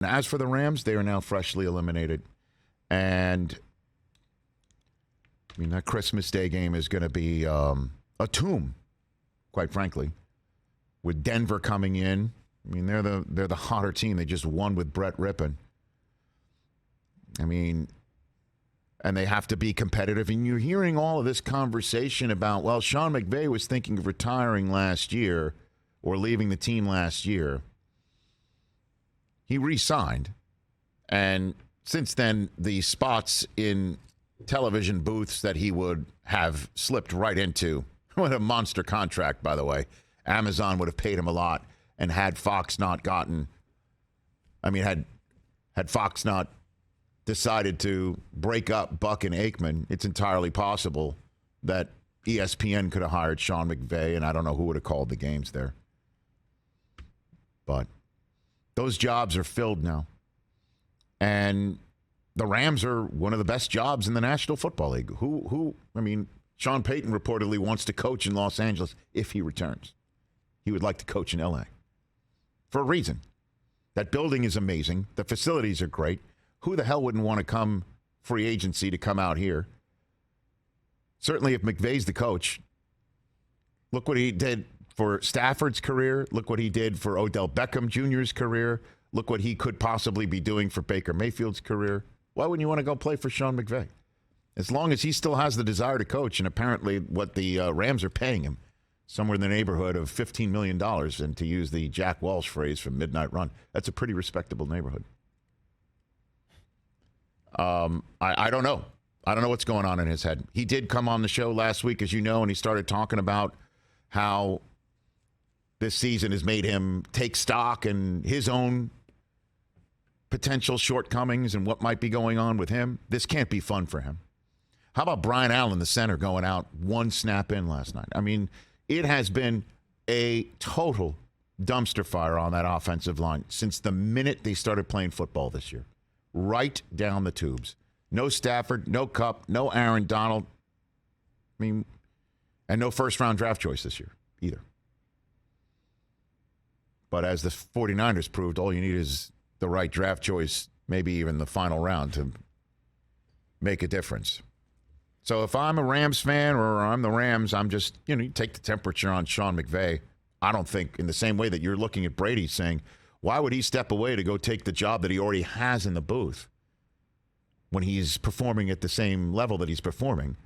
As for the Rams, they are now freshly eliminated. And, I mean, that Christmas Day game is going to be a tomb, quite frankly, with Denver coming in. I mean, they're the hotter team. They just won with Brett Rippon. I mean, and they have to be competitive. And you're hearing all of this conversation about, well, Sean McVay was thinking of retiring last year or leaving the team last year. He re-signed. And since then, the spots in television booths that he would have slipped right into, what a monster contract, by the way. Amazon would have paid him a lot. And had Fox not had Fox not decided to break up Buck and Aikman, it's entirely possible that ESPN could have hired Sean McVay, and I don't know who would have called the games there. But those jobs are filled now. And the Rams are one of the best jobs in the National Football League. Sean Payton reportedly wants to coach in Los Angeles if he returns. He would like to coach in L.A. for a reason. That building is amazing. The facilities are great. Who the hell wouldn't want to come free agency to come out here? Certainly if McVay's the coach. Look what he did for Stafford's career. Look what he did for Odell Beckham Jr.'s career. Look what he could possibly be doing for Baker Mayfield's career. Why wouldn't you want to go play for Sean McVay? As long as he still has the desire to coach, and apparently what the Rams are paying him, somewhere in the neighborhood of $15 million, and to use the Jack Walsh phrase from Midnight Run, that's a pretty respectable neighborhood. I don't know. I don't know what's going on in his head. He did come on the show last week, as you know, and he started talking about how this season has made him take stock in his own potential shortcomings and what might be going on with him. This can't be fun for him. How about Brian Allen, the center, going out one snap in last night? I mean, it has been a total dumpster fire on that offensive line since the minute they started playing football this year. Right down the tubes. No Stafford, no Kupp, no Aaron Donald. I mean, and no first-round draft choice this year either. But as the 49ers proved, all you need is the right draft choice, maybe even the final round, to make a difference. So if I'm a Rams fan or I'm the Rams, I'm just, you take the temperature on Sean McVay. I don't think in the same way that you're looking at Brady saying, why would he step away to go take the job that he already has in the booth when he's performing at the same level that he's performing?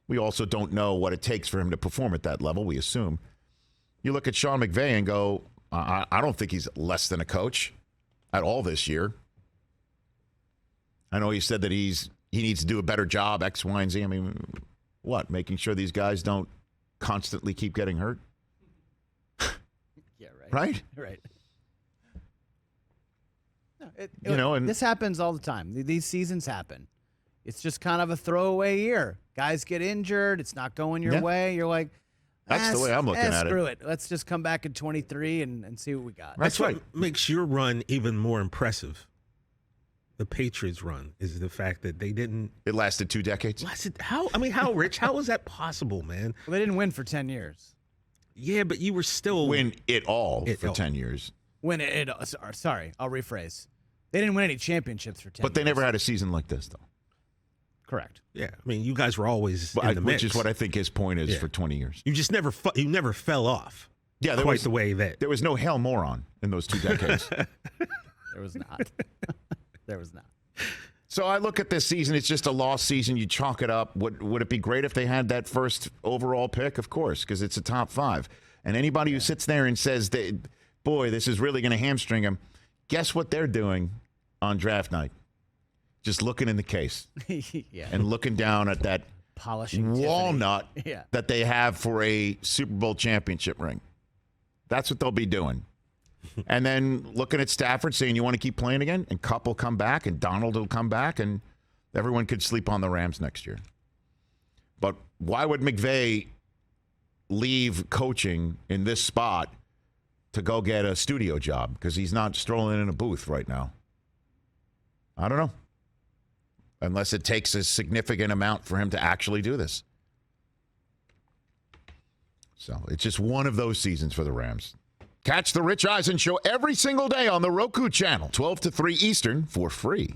We also don't know what it takes for him to perform at that level, we assume. You look at Sean McVay and go, I don't think he's less than a coach at all this year. I know he said that he needs to do a better job, X, Y, and Z. I mean, what? Making sure these guys don't constantly keep getting hurt? Yeah, right. Right? Right. No, and this happens all the time. These seasons happen. It's just kind of a throwaway year. Guys get injured. It's not going your way. You're like, that's the way I'm looking at it. Screw it. Let's just come back in 23 and see what we got. That's right. What makes your run even more impressive. The Patriots run is the fact that they didn't. It lasted 2 decades. How, Rich? How is that possible, man? Well, they didn't win for 10 years. Yeah, but you were still win it all for 10 years. Sorry, I'll rephrase. They didn't win any championships for 10 years. But they never had a season like this, though. Correct. Yeah, you guys were always in the mix. Which is what I think his point is for 20 years. You just never fell off. Yeah, the way that there was no Hail Moron in those 2 decades. There was not. There was not. So I look at this season. It's just a lost season. You chalk it up. Would it be great if they had that first overall pick? Of course, because it's a top 5. And anybody who sits there and says, boy, this is really going to hamstring them, guess what they're doing on draft night? Just looking in the case and looking down at that polishing walnut that they have for a Super Bowl championship ring. That's what they'll be doing. And then looking at Stafford saying, you want to keep playing again? And Kupp will come back and Donald will come back and everyone could sleep on the Rams next year. But why would McVay leave coaching in this spot to go get a studio job? Because he's not strolling in a booth right now. I don't know. Unless it takes a significant amount for him to actually do this. So it's just one of those seasons for the Rams. Catch the Rich Eisen Show every single day on the Roku channel, 12 to 3 Eastern, for free.